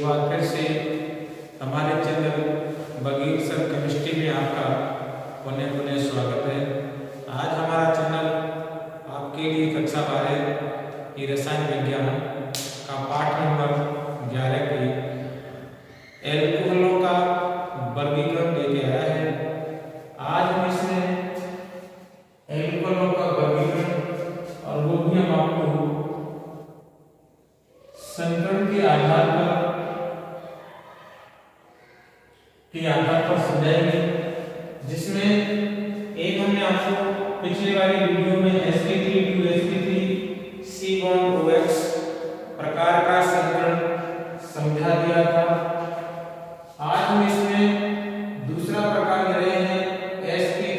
बार फिर से हमारे चैनल बगीचर केमिस्ट्री में आपका पुनः पुनः स्वागत है। आज हमारा चैनल आपके लिए कक्षा 12 की रसायन विज्ञान का पाठ नंबर 11 की एल्कोहलों का वर्गीकरण लेके आया है। आज हम इसमें एल्कोहलों का वर्गीकरण और वो भी हम आपको संकरण के आधार पर समझाएंगे, जिसमें एक हमने आपको पिछले वाली वीडियो में sp3 C1OH प्रकार का संकरण समझा दिया था। आज हम इसमें दूसरा प्रकार ले रहे हैं sp2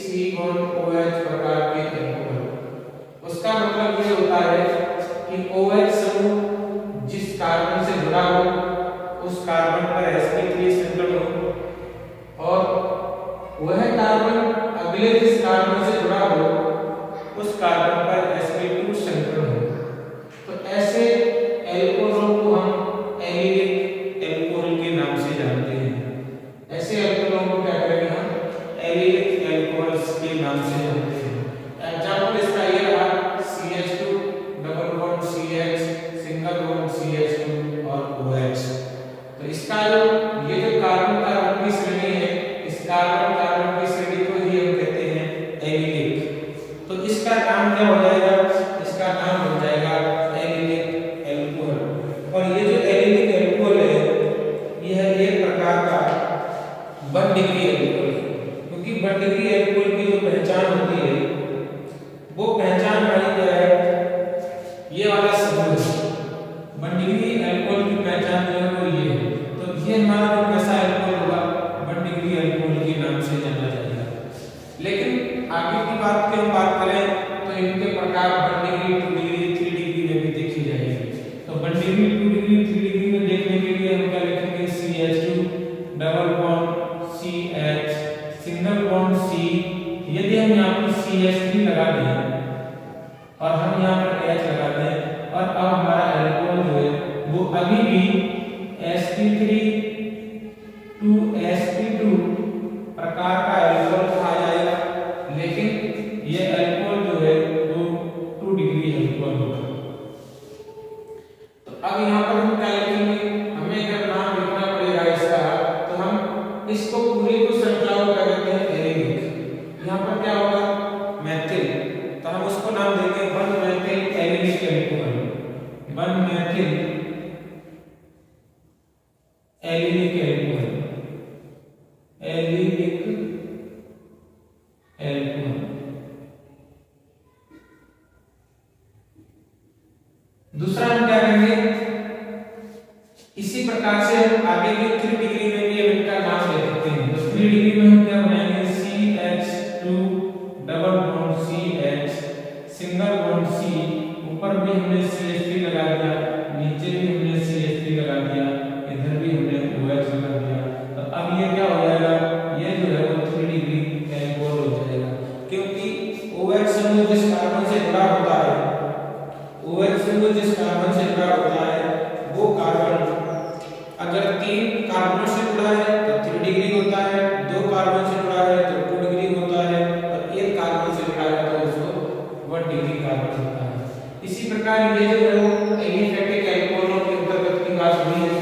C1OH प्रकार के एल्कोहल। उसका मतलब ये होता है कि OH समूह जिस कार्बन से जुड़ा हो उस कार्बन पर sp3 संकरण हो और वह कार्बन अगले जिस कार्बन से जुड़ा हो उस कार्बन पर sp2 संकरण हो। तो ऐसे एल्कोहलों को हम एलिलिक एल्कोहल के नाम से जानते हैं। ऐसे एल्कोहलों को क्या करेंगे हम एलिलिक एल्कोहल्स के नाम से जानते हैं। एग्जांपल इसका ये रहा CH2 double bond CH single bond CH2 और OH। तो इसका ये जो कार्बन कार्बन की श्रेणी है, इस कार्बन कार्बन की श्रेणी को ही हम कहते हैं एलिलिक। तो इसका नाम क्या हो जाएगा? इसका नाम हो जाएगा एलिलिक एल्कोहल। और ये जो एलिलिक एल्कोहल है यह एक प्रकार का 1 डिग्री एल्कोहल है, क्योंकि 1 डिग्री एल्कोहल की जो पहचान होती है वो पहचान वाली क्या है, ये वाला समूह है। 1 डिग्री एल्कोहल की पहचान जो है वो ये है। तो ये हमारा जो कैसा एल्कोहल होगा 1 डिग्री एल्कोहल के नाम से जाना जाएगा। लेकिन आगे की बात की हम बात करें तो इनके प्रकार 1 डिग्री 2 डिग्री 3 डिग्री में भी देखी जाएगी। तो 1 डिग्री 2 डिग्री 3 डिग्री में देखने के लिए हम क्या लिखेंगे CH2 double bond CH single bond C। यदि हम यहाँ पर CH3 लगा दें और हम यहाँ पर H लगा दें और अब हमारा एल्कोहल जो है वो अभी भी sp3 to sp2 प्रकार का एल्कोहल कहा जाएगा, लेकिन ये एल्कोहल जो है वो 2 डिग्री एल्कोहल होगा। तो अब यहाँ पर हम क्या लिखेंगे, हमें अगर नाम लिखना पड़ेगा इसका, तो हम इसको पूरी को संख्याओं क्या कहते हैं एलिलिक। यहाँ पर क्या होगा मैथिल, तो हम उसको नाम देंगे 1 Maithil allylic alcohol. 1 Maithil allylic alcohol, allylic alcohol. दूसरा हम क्या करेंगे, इसी प्रकार से हम आगे के 3 डिग्री में भी इनका नाम ले सकते हैं। तो 3 डिग्री में हम क्या बनाएंगे CH2 double bond CH single bond C। ऊपर भी हमने CH3 लगा दिया, नीचे भी हमने CH3 लगा दिया, इधर भी हमने OH लगा दिया। तो अब ये क्या हो जाएगा, ये जो है वो 3 डिग्री एल्कोहल हो जाएगा, क्योंकि OH समूह जिस कार्बन से जुड़ा होता है, OH समूह जिस कार्बन से जुड़ा होता है वो कार्बन अगर 3 कार्बन से जुड़ा है तो 3 डिग्री होता है, 2 कार्बन से जुड़ा है तो 2 डिग्री होता है, और 1 कार्बन से जुड़ा है तो उसको 1 डिग्री कार्बन होता है। इसी प्रकार ये जो है वो एलिफैटिक एल्कोहलों के अंतर्गत की बात हुई है।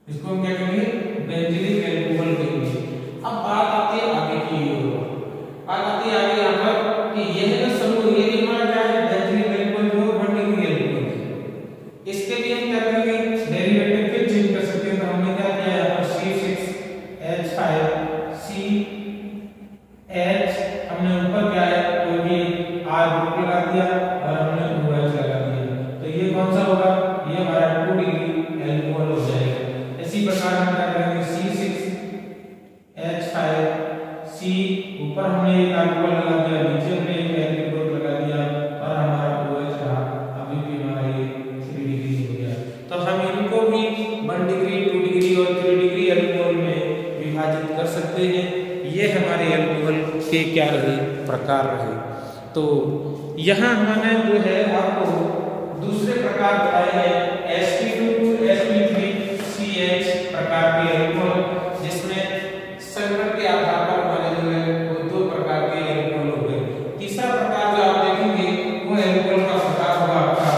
इसको हम क्या कहेंगे, बेंजीनिक एल्कोहल कहेंगे। अब बात आती है आगे की ओर, बात आती है आगे यहाँ पर कि यह जो समूह, ये भी हमारा क्या है, बेंजीनिक एल्कोहल जो बेंजीनिक एल्कोहल है, इसके भी हम क्या करेंगे, डेरिवेटिव फिर चेंज कर सकते हैं। तो हमने क्या किया यहाँ पर C6H5 CH, हमने ऊपर क्या है कोई भी R ग्रुप लगा दिया और हमने OH लगा दिया, तो ये कौन सा होगा, ये हमारा 2 डिग्री एल्कोहल हो जाएगा। इसी प्रकार हम क्या करेंगे, C6H5 C, ऊपर हमने एक अल्कोहल लगा दिया, नीचे हमने एक एल्किल ग्रुप लगा दिया और हमारा OH रहा, अभी भी हमारा ये 3 डिग्री हो गया। तो हम इनको भी 1 डिग्री 2 डिग्री और 3 डिग्री एल्कोहल में विभाजित कर सकते हैं। ये हमारे एल्कोहल के क्या रहे, प्रकार रहे। तो यहाँ हमने जो है आपको दूसरे प्रकार बताए हैं sp2sp3CH प्रकार के एल्कोहल, जिसमें संकरण के आधार पर हमारे जो है वो 2 प्रकार के एल्कोहल हो गए। तीसरा प्रकार जो आप देखेंगे वो एल्कोहल का प्रकार होगा आपका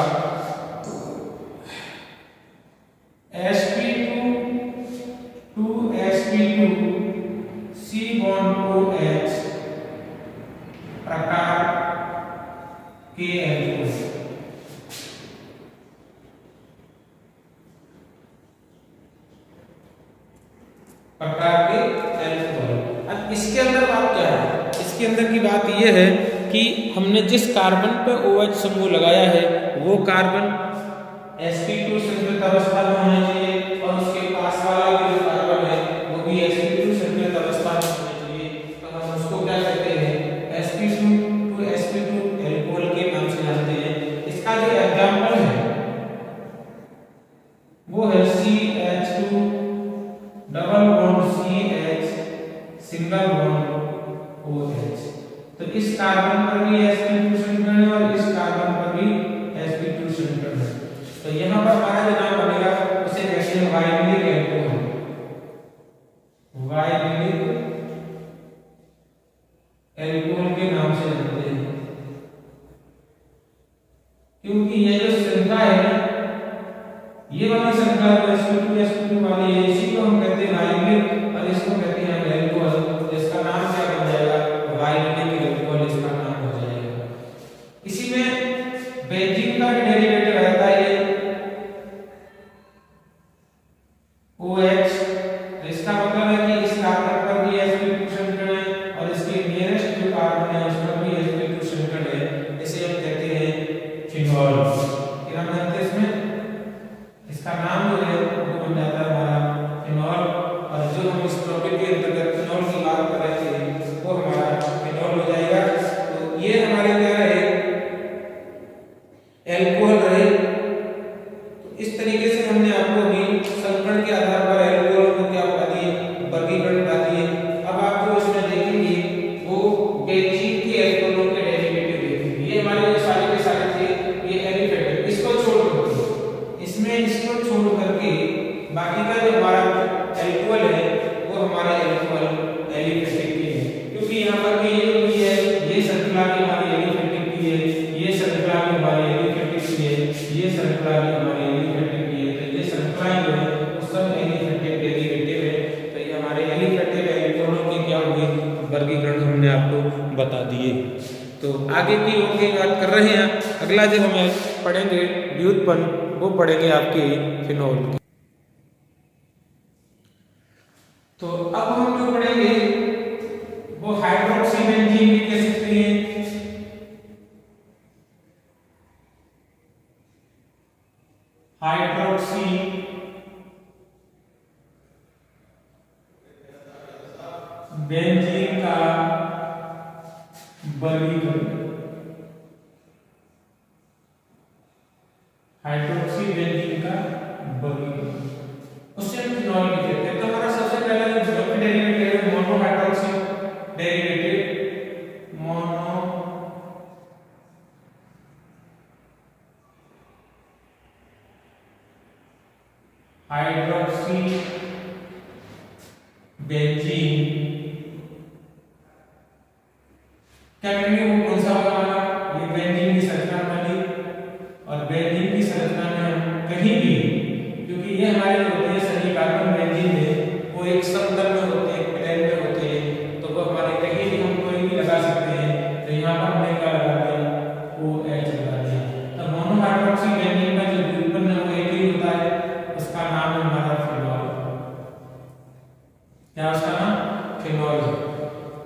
sp2sp2C(OH) प्रकार के एल्कोहल। प्रकार के एल्कोहल। अब इसके अंदर बात क्या है, इसके अंदर की बात यह है कि हमने जिस कार्बन पे OH समूह लगाया है वो कार्बन sp2 संतुलित अवस्था में होना चाहिए और उसके पास वाला भी जो कार्बन है वो भी sp2 संतुलित अवस्था में होना चाहिए। तो हम उसको क्या कहते हैं, sp2 एल्कोहल के नाम से जानते हैं। इसका जो एग्जांपल है वो है CH2 double bond CH single bond OH। तो इस कार्बन पर भी sp2 संकरण है और इस कार्बन पर भी sp2 संकरण है। तो यहाँ पर हमारा जो नाम बनेगा उसे कहते हैं वाइनिलिक एल्कोहल, वाइनिलिक एल्कोहल के नाम से जानते हैं। क्योंकि ये जो श्रृंखला है ना, ये वाली श्रृंखला sp2 वाली है, इसी को हम कहते हैं वाइनिलिक और इसको कहते हैं एल्कोहल। इसका नाम क्या बन जाएगा, वाइनिलिक एल्कोहल इसका नाम हो जाएगा। इसी में बेंजीन का भी डेरिवेटिव रहता है OH। तो इसका मतलब है कि इस कार्बन पर भी sp2 संकरण है और इसके नियरेस्ट जो कार्बन है उस पर भी sp2 संकरण है। इसे हम कहते हैं फिनॉल। क्या नाम जानते हैं इसमें, इसका नाम जो है वो बन जाता है हमारा फिनॉल। और जो हम इस टॉपिक के अंतर्गत फिनॉल की बात कर रहे थे वो हमारा फिनॉल हो जाएगा। तो ये हमारे क्या रहे, एल्कोहल रहे। तो इस तरीके से हमने आपको भी संकरण के आधार पर एल्कोहल को क्या बता दिए, वर्गीकरण बता दिए। अब आप जो इसमें देखेंगे वो बेंजीन के एल्कोहलों के डेरिवेटिव देखेंगे। ये हमारे जो सारे के सारे थे ये एलिफेटिक, इसको छोड़ करके बाकी का जो हमारा एल्कोहल है वो हमारा एल्कोहल एलिफेटिक की है। क्योंकि यहाँ पर भी है, ये श्रृंखला भी हमारी एलिफेटिक की है, ये श्रृंखला भी हमारी एलिफेटिक की है, ये श्रृंखला भी हमारी एलिफेटिक की है। तो ये श्रृंखलाएं जो है वो सब एलिफेटिक डेरिवेटिव है। तो ये हमारे एलिफेटिक एल्कोहलों के क्या हुए, वर्गीकरण हमने आपको बता दिए। तो आगे की ओर की बात कर रहे हैं। अगला जब हम पढ़ेंगे व्युत्पन्न, वो पढ़ेंगे आपके फिनॉल की। तो अब हम जो पढ़ेंगे वो हाइड्रोक्सी बेंजीन भी कह सकते हैं। हाइड्रोक्सी बेंजीन का वर्गीकरण, हाइड्रोक्सी बेंजीन का वर्गीकरण उससे हम फिनॉल भी कहते हैं। तो हमारा सबसे पहला जो डेरिवेटिव है mono hydroxy derivative, mono hydroxy benzene क्या करेंगे, वो कौन सा होगा हमारा, ये बेंजीन की संरचना बनी। और बेंजीन की संरचना में हम कहीं भी, क्योंकि ये हमारे जो होते हैं सभी कार्बन यहाँ उसका नाम फिनॉल है।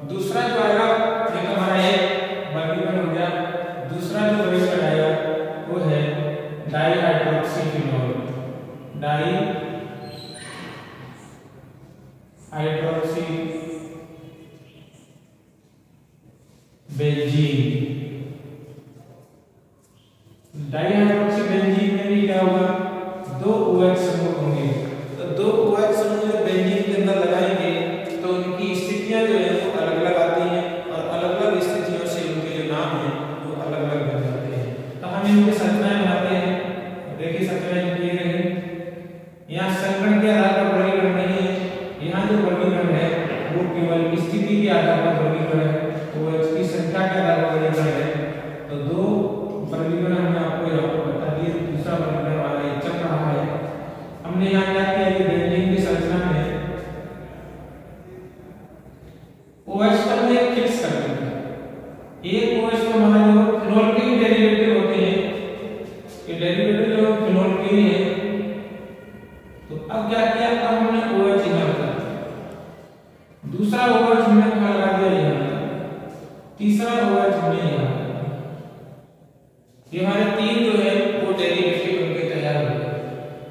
दूसरा जो आएगा, ये तो हमारा एक वर्गीकरण हो गया। दूसरा जो वर्गीकरण आएगा वो है dihydroxy phenol, dihydroxy benzene. Dihydroxy benzene में भी क्या होगा, दो OH समूह होंगे। तो दो OH समूह जब बेंजीन के अंदर लगाएंगे तो उनकी स्थितियां जो है वो अलग अलग आती हैं और अलग अलग स्थितियों से उनके जो नाम है वो अलग अलग बन जाते हैं। तो हम इनकी संरचनाएं बनाते हैं। देखिए संरचनाएं ये रही। यहाँ संगठन के आधार पर वर्गीकरण नहीं है, यहाँ जो वर्गीकरण है वो केवल स्थिति के आधार पर वर्गीकरण है, OH की संख्या के आधार पर वर्गीकरण है। तो दो वर्गीकरण हमने आपको यहाँ पर बता दिए। दूसरा वर्गीकरण वाला ये चल रहा है। हमने यहाँ क्या किया कि बेंजीन की संरचना में OH को हमने फिक्स कर दिया। एक OH तो हमारा जो फिनॉल के डेरिवेटिव होते हैं, ये डेरिवेटिव जो फिनॉल के हैं, तो अब क्या किया, अब हमने OH यहाँ लगा दिया। दूसरा OH हमने कहाँ लगा दिया, यहाँ। तीसरा OH हमने यहाँ। ये हमारे तीन जो है वो डेरिवेटिव बनके तैयार हो गए।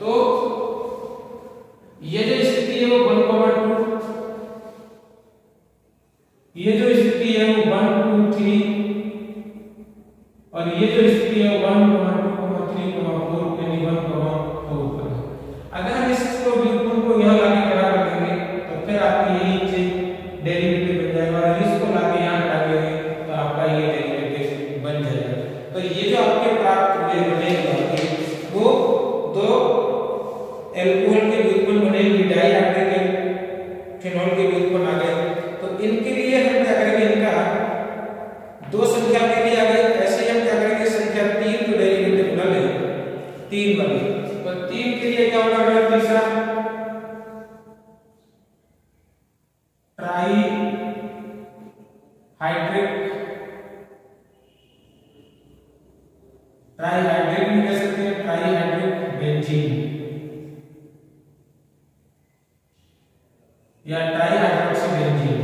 तो ये जो स्थिति है वो 1,2, ये जो स्थिति है वो 1, 2, 3 और ये जो स्थिति है 1, 2, 3, 4 यानी 1,4 है। अगर हम इसको व्युत्पन्न को यहाँ लाके खड़ा कर देंगे तो फिर आपकी यही चीज डेरिवेटिव बन जाएगा और इसको लाके यहाँ हटा देंगे तो आपका ये डेरिवेटिव बन जाएगा। तो ये जो आपके प्राप्त हुए बनेगा वो दो एल्कोहल के व्युत्पन्न बनेगी, डाईहाइड्रोक्सी फिनॉल के व्युत्पन्न आ गए। तो इनके लिए हम क्या करेंगे, इनका दो संख्या के लिए आ गए, ऐसे हम क्या करेंगे संख्या 3 जो डेरिवेटिव बना ले 3 वाली। तो 3 के लिए क्या होगा, तीसरा ट्राईहाइड्रिक भी कह सकते हैं, ट्राईहाइड्रिक बेंजीन या ट्राईहाइड्रोक्सी बेंजीन,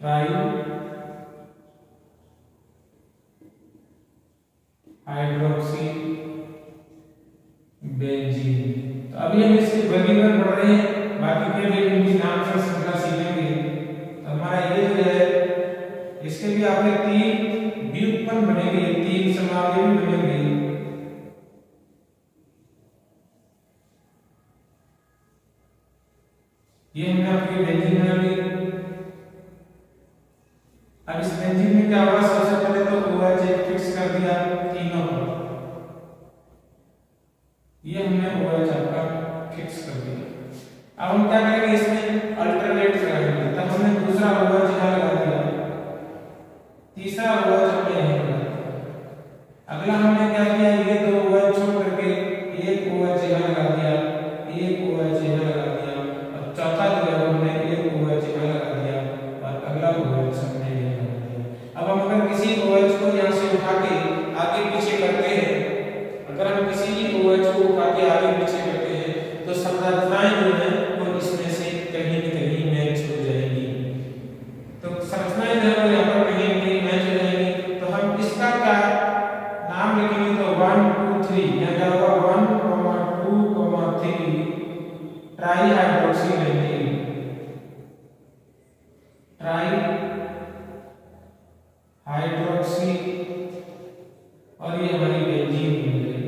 ट्राईहाइड्रोक्सी बेंजीन। तो अभी हम इसके वर्गीकरण पढ़ रहे हैं, बाकी के भी इनकी नाम से श्रृंखला सीखेंगे। तो हमारा ये जो है इसके भी आपके 3 व्युत्पन्न बनेंगे, 3 समावयव भी बनेंगे। ये हमने आपकी बेंजीन बना ली। अब इस बेंजीन में क्या होगा, सबसे पहले तो OH एक फिक्स कर दिया तीनों को, ये हमने OH आपका फिक्स कर दिया। अब हम क्या करेंगे, इसमें अल्टरनेट लगाएंगे। तब हमने दूसरा OH यहाँ लगा दिया, तीसरा OH हमने यहाँ लगा दिया। अगला हमने क्या किया, ये दो OH छोड़ करके एक OH यहाँ लगा दिया, एक OH यहाँ लगा दिया और चौथा जो है हमने एक OH यहाँ लगा दिया और अगला OH हमने यहाँ लगा दिया। अब हम अगर किसी OH को यहाँ से उठा के आगे पीछे करते हैं, अगर हम किसी OH को उठा के आगे पीछे करते हैं तो संरचनाएं जो है वो इसमें से कहीं न कहीं मैच हो जाएगी। तो संरचनाएं जो है यहाँ पर कहीं न कहीं मैच हो जाएगी। तो हम इसका क्या नाम लिखेंगे, तो 1, 2, 3 यहाँ क्या होगा, 1, 2, 3 ट्राईहाइड्रोक्सी बेंजीन, ट्राईहाइड्रोक्सी और ये हमारी बेंजीन बन गई।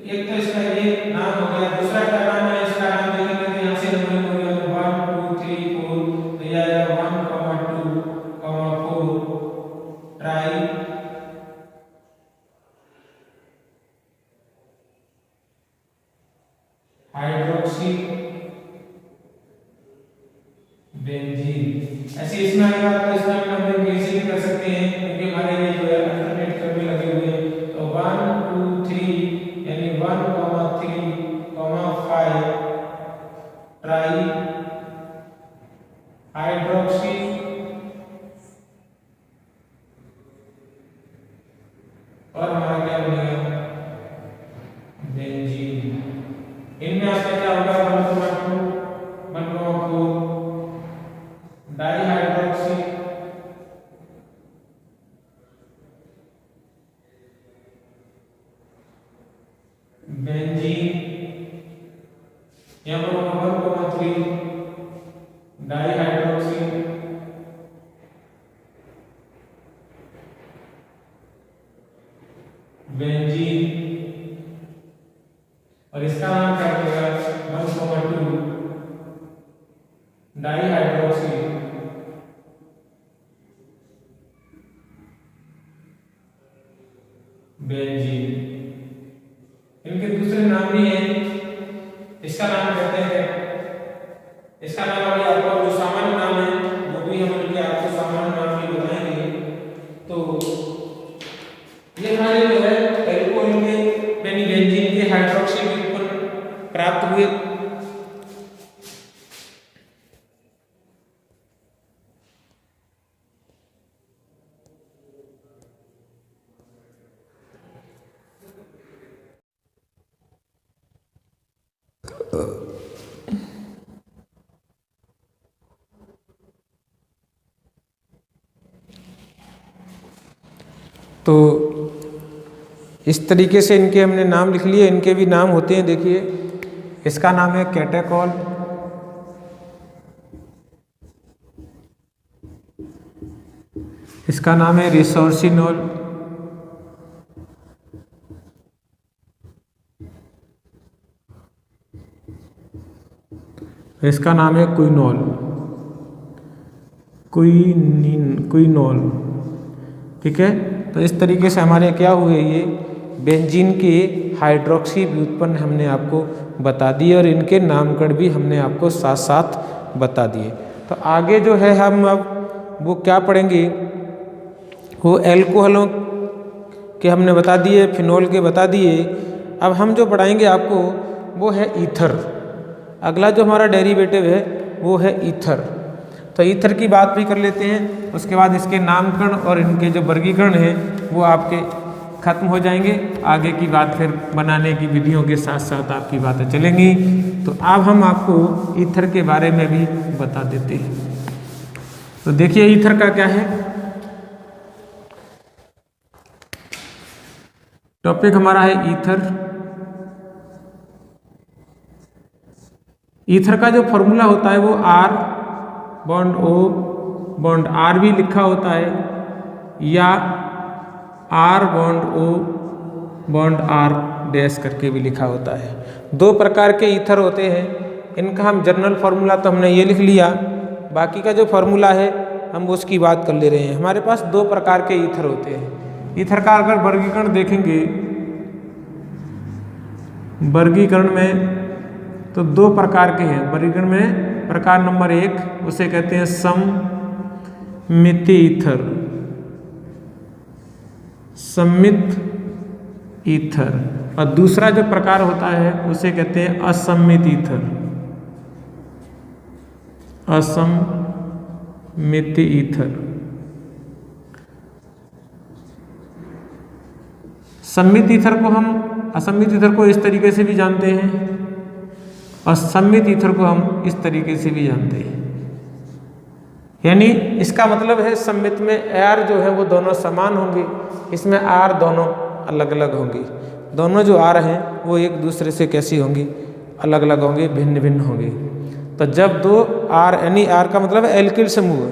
एक तो इसका ये नाम हो गया, दूसरा क्या नाम है, इसका नाम देखेंगे तो यहाँ से नंबर हो गया 1, 2, 3, 4 तो यह आएगा 1, 2, 4 ट्राई हाइड्रोक्सी बेंजीन। ऐसे इसमें आएगा तो इसमें हम लोग कैसे भी कर सकते हैं, क्योंकि हमारे ये जो है अल्टरनेट करने लगे हुए हैं। तो 1, 2, 3 यानी 1, 3, 5 ट्राई हाइड्रोक्सी और हमारा क्या बनेगा, बेंजीन। बेंजीन, यहाँ पर 1,3 डाइहाइड्रोक्सी बेंजीन, और इसका नाम क्या रहेगा 1,2 डाइहाइड्रोक्सी बेंजीन। इनके दूसरे नाम भी हैं, इसका नाम कहते हैं, इसका नाम अभी आपको जो सामान्य नाम है वो भी हम इनके आपको सामान्य नाम भी बताएंगे। तो ये हमारे जो है एल्कोहल के यानी बेंजीन के हाइड्रोक्सी व्युत्पन्न प्राप्त हुए। तो इस तरीके से इनके हमने नाम लिख लिए। इनके भी नाम होते हैं, देखिए इसका नाम है कैटेकॉल, इसका नाम है रिसोर्सिनोल, इसका नाम है क्विनोल, क्विनोल। ठीक है, तो इस तरीके से हमारे क्या हुए, ये बेंजीन के हाइड्रोक्सी व्युत्पन्न हमने आपको बता दिए और इनके नामकरण भी हमने आपको साथ साथ बता दिए। तो आगे जो है हम अब वो क्या पढ़ेंगे, वो एल्कोहलों के हमने बता दिए, फिनोल के बता दिए। अब हम जो पढ़ाएंगे आपको वो है ईथर। अगला जो हमारा डेरिवेटिव है वो है ईथर। तो ईथर की बात भी कर लेते हैं, उसके बाद इसके नामकरण और इनके जो वर्गीकरण है वो आपके खत्म हो जाएंगे। आगे की बात फिर बनाने की विधियों के साथ साथ आपकी बातें चलेंगी। तो अब हम आपको ईथर के बारे में भी बता देते हैं। तो देखिए ईथर का क्या है, टॉपिक हमारा है ईथर। ईथर का जो फॉर्मूला होता है वो R bond O bond R भी लिखा होता है, या R bond O bond R dash करके भी लिखा होता है। दो प्रकार के ईथर होते हैं। इनका हम जनरल फार्मूला तो हमने ये लिख लिया, बाकी का जो फार्मूला है हम उसकी बात कर ले रहे हैं। हमारे पास दो प्रकार के ईथर होते हैं। ईथर का अगर वर्गीकरण देखेंगे, वर्गीकरण में तो दो प्रकार के हैं। वर्गीकरण में प्रकार नंबर 1 उसे कहते हैं सममित ईथर, सममित ईथर, और दूसरा जो प्रकार होता है उसे कहते हैं असममित ईथर, असममित ईथर। सममित ईथर को हम असममित ईथर को इस तरीके से भी जानते हैं और सममित ईथर को हम इस तरीके से भी जानते हैं। यानी इसका मतलब है सममित में R जो है वो दोनों समान होंगे, इसमें R दोनों अलग अलग होंगी। दोनों जो R हैं वो एक दूसरे से कैसी होंगी, अलग अलग होंगे, भिन्न भिन्न होंगे। तो जब दो R यानी R का मतलब है एल्किल समूह,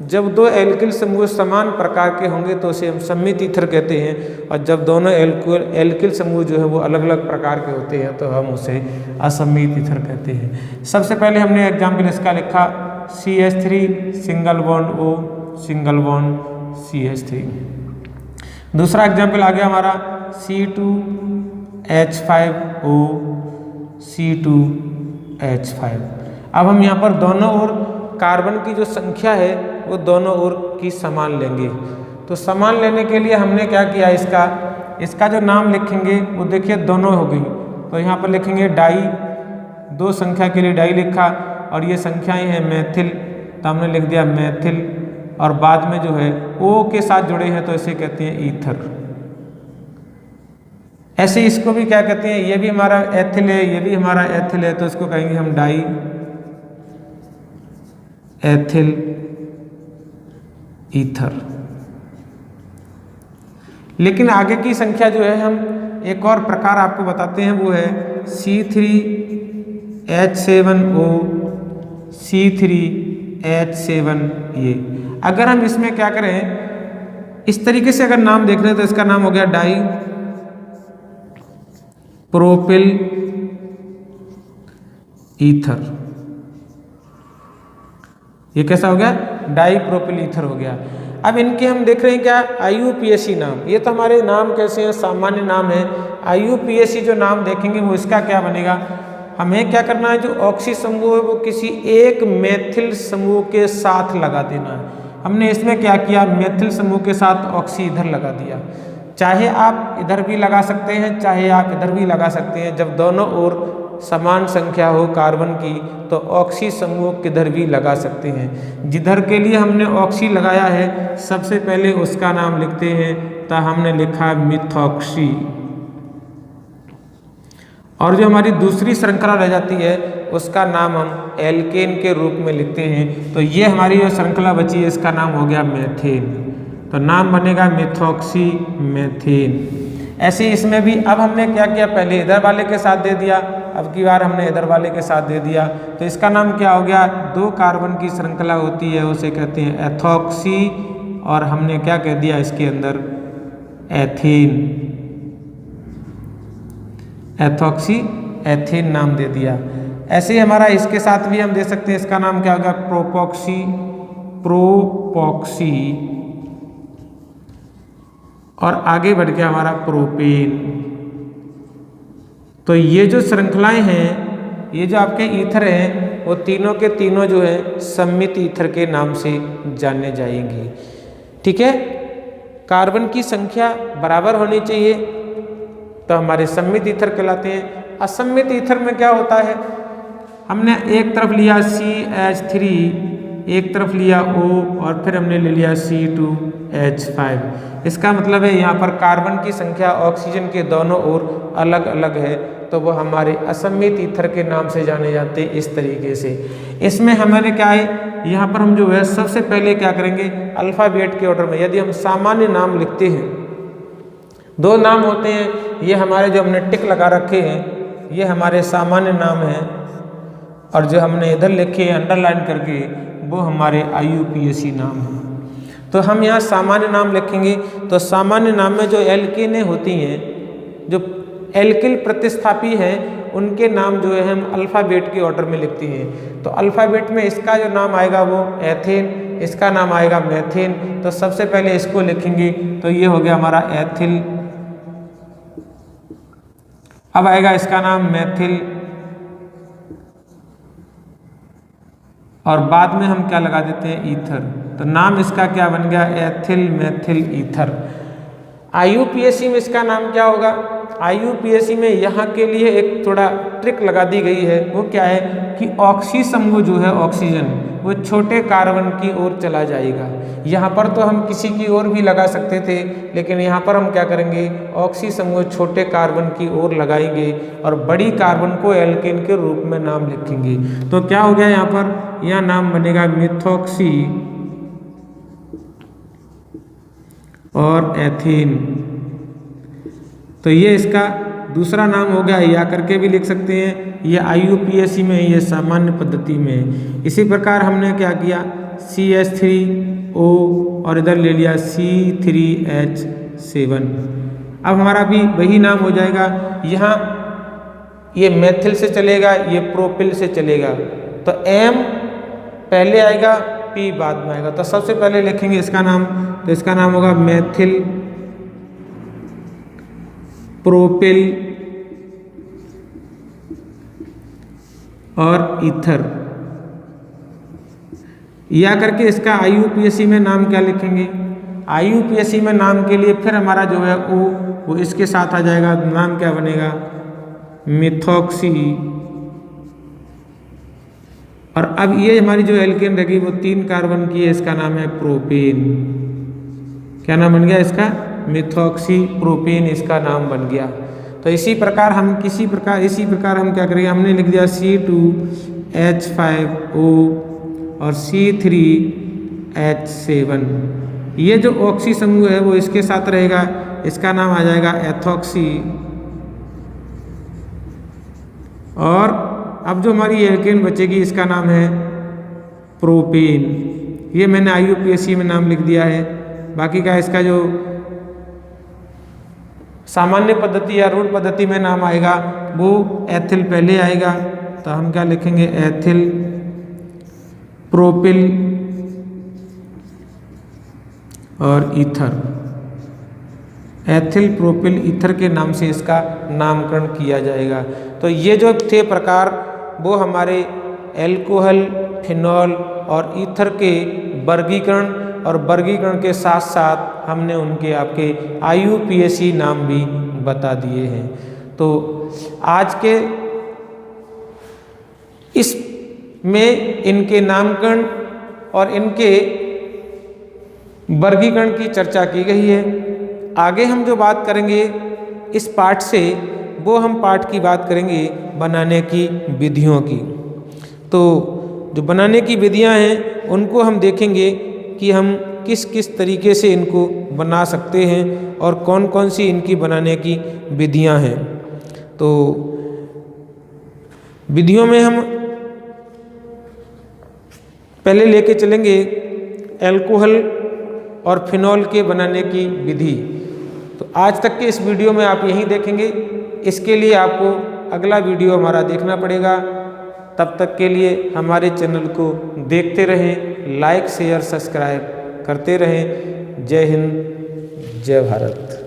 जब दो एल्किल समूह समान प्रकार के होंगे तो उसे हम सममित ईथर कहते हैं, और जब दोनों एल्किल समूह जो है वो अलग अलग प्रकार के होते हैं तो हम उसे असममित ईथर कहते हैं। सबसे पहले हमने एग्जाम्पल इसका लिखा CH3 single bond O single bond CH3। दूसरा एग्जाम्पल आ गया हमारा C2H5O C2H5। अब हम यहाँ पर दोनों ओर कार्बन की जो संख्या है वो दोनों ओर की समान लेंगे। तो समान लेने के लिए हमने क्या किया, इसका जो नाम लिखेंगे वो देखिए दोनों हो गई। तो यहाँ पर लिखेंगे डाई, दो संख्या के लिए डाई लिखा, और ये संख्याएं हैं मैथिल, तो हमने लिख दिया मैथिल, और बाद में जो है O के साथ जुड़े हैं तो इसे कहते हैं ईथर। ऐसे इसको भी क्या कहते हैं, ये भी हमारा एथिल है, ये भी हमारा एथिल है, तो इसको कहेंगे हम डाई एथिल ईथर। लेकिन आगे की संख्या जो है हम एक और प्रकार आपको बताते हैं, वो है C3H7O C3H7 ये। अगर हम इसमें क्या करें, इस तरीके से अगर नाम देख रहे हैं तो इसका नाम हो गया डाई प्रोपिल ईथर। ये कैसा हो गया, डाई प्रोपिल ईथर हो गया। अब इनके हम देख रहे हैं क्या, IUPAC नाम। ये तो हमारे नाम कैसे हैं, सामान्य नाम है। IUPAC जो नाम देखेंगे वो इसका क्या बनेगा, हमें क्या करना है, जो ऑक्सी समूह है वो किसी एक मेथिल समूह के साथ लगा देना है। हमने इसमें क्या किया, मेथिल समूह के साथ ऑक्सी इधर लगा दिया। चाहे आप इधर भी लगा सकते हैं, चाहे आप इधर भी लगा सकते हैं। जब दोनों ओर समान संख्या हो कार्बन की तो ऑक्सी समूह किधर भी लगा सकते हैं। जिधर के लिए हमने ऑक्सी लगाया है सबसे पहले उसका नाम लिखते हैं, तो हमने लिखा मिथॉक्सी। और जो हमारी दूसरी श्रृंखला रह जाती है उसका नाम हम एल्केन के रूप में लिखते हैं। तो ये हमारी जो श्रृंखला बची है इसका नाम हो गया मेथेन। तो नाम बनेगा मिथॉक्सी मेथेन। ऐसे इसमें भी अब हमने क्या किया, पहले इधर वाले के साथ दे दिया, अब की बार हमने इधर वाले के साथ दे दिया। तो इसका नाम क्या हो गया, 2 कार्बन की श्रृंखला होती है उसे कहते हैं एथॉक्सी, और हमने क्या कह दिया इसके अंदर एथेन, एथॉक्सी एथेन नाम दे दिया। ऐसे ही हमारा इसके साथ भी हम दे सकते हैं, इसका नाम क्या होगा प्रोपॉक्सी, प्रोपॉक्सी, और आगे बढ़ गया हमारा प्रोपेन। तो ये जो श्रृंखलाएं हैं, ये जो आपके ईथर हैं, वो तीनों के तीनों जो है सममित ईथर के नाम से जाने जाएंगे। ठीक है, कार्बन की संख्या बराबर होनी चाहिए तो हमारे सममित ईथर कहलाते हैं। असममित ईथर में क्या होता है, हमने एक तरफ लिया CH3, एक तरफ लिया O, और फिर हमने ले लिया C2H5। इसका मतलब है यहाँ पर कार्बन की संख्या ऑक्सीजन के दोनों ओर अलग अलग है, तो वो हमारे असममित ईथर के नाम से जाने जाते हैं। इस तरीके से इसमें हमारे क्या है, यहाँ पर हम जो है सबसे पहले क्या करेंगे, अल्फ़ाबेट के ऑर्डर में यदि हम सामान्य नाम लिखते हैं, 2 नाम होते हैं, ये हमारे जो हमने टिक लगा रखे हैं ये हमारे सामान्य नाम हैं, और जो हमने इधर लिखे हैं अंडरलाइन करके वो हमारे IUPAC नाम हैं। तो हम यहाँ सामान्य नाम लिखेंगे, तो सामान्य नाम में जो एल्केनें होती हैं, जो एल्किल प्रतिस्थापी हैं, उनके नाम जो है हम अल्फ़ाबेट के ऑर्डर में लिखते हैं। तो अल्फ़ाबेट में इसका जो नाम आएगा वो एथेन, इसका नाम आएगा मेथेन। तो सबसे पहले इसको लिखेंगे, तो ये हो गया हमारा एथिल, अब आएगा इसका नाम मेथिल, और बाद में हम क्या लगा देते हैं ईथर। तो नाम इसका क्या बन गया, एथिल मेथिल ईथर। IUPAC में इसका नाम क्या होगा, IUPAC में यहाँ के लिए एक थोड़ा ट्रिक लगा दी गई है। वो क्या है कि ऑक्सी समूह जो है ऑक्सीजन, वो छोटे कार्बन की ओर चला जाएगा। यहाँ पर तो हम किसी की ओर भी लगा सकते थे, लेकिन यहाँ पर हम क्या करेंगे, ऑक्सी समूह छोटे कार्बन की ओर लगाएंगे और बड़ी कार्बन को एल्केन के रूप में नाम लिखेंगे। तो क्या हो गया यहाँ पर, यह नाम बनेगा मिथॉक्सी और एथेन। तो ये इसका दूसरा नाम हो गया, या करके भी लिख सकते हैं। ये IUPAC में, ये सामान्य पद्धति में। इसी प्रकार हमने क्या किया, CH3O और इधर ले लिया C3H7। अब हमारा भी वही नाम हो जाएगा। यहाँ ये मेथिल से चलेगा, ये प्रोपिल से चलेगा। तो M पहले आएगा, P बाद में आएगा। तो सबसे पहले लिखेंगे इसका नाम, तो इसका नाम होगा मेथिल प्रोपिल और ईथर। या करके इसका IUPAC में नाम क्या लिखेंगे, IUPAC में नाम के लिए फिर हमारा जो है O, वो इसके साथ आ जाएगा। नाम क्या बनेगा, मिथॉक्सी। और अब ये हमारी जो एल्केन रहेगी वो 3 कार्बन की है, इसका नाम है प्रोपेन। क्या नाम बन गया इसका, मिथॉक्सी प्रोपेन, इसका नाम बन गया। तो इसी प्रकार हम इसी प्रकार हम क्या करेंगे, हमने लिख दिया C2H5O और C3H7। ये जो ऑक्सी समूह है वो इसके साथ रहेगा, इसका नाम आ जाएगा एथॉक्सी और अब जो हमारी एल्केन बचेगी इसका नाम है प्रोपेन। ये मैंने IUPAC में नाम लिख दिया है। बाकी का इसका जो सामान्य पद्धति या रूढ़ पद्धति में नाम आएगा वो एथिल पहले आएगा, तो हम क्या लिखेंगे, एथिल प्रोपिल और ईथर। एथिल प्रोपिल ईथर के नाम से इसका नामकरण किया जाएगा। तो ये जो थे प्रकार वो हमारे एल्कोहल, फिनॉल और ईथर के वर्गीकरण, और वर्गीकरण के साथ साथ हमने उनके आपके IUPAC नाम भी बता दिए हैं। तो आज के इस में इनके नामकरण और इनके वर्गीकरण की चर्चा की गई है। आगे हम जो बात करेंगे इस पाठ से, वो हम पाठ की बात करेंगे बनाने की विधियों की। तो जो बनाने की विधियां हैं उनको हम देखेंगे कि हम किस किस तरीके से इनको बना सकते हैं और कौन कौन सी इनकी बनाने की विधियां हैं। तो विधियों में हम पहले लेके चलेंगे अल्कोहल और फिनॉल के बनाने की विधि। तो आज तक के इस वीडियो में आप यही देखेंगे। इसके लिए आपको अगला वीडियो हमारा देखना पड़ेगा। तब तक के लिए हमारे चैनल को देखते रहें, लाइक शेयर सब्सक्राइब करते रहें। जय हिंद, जय भारत।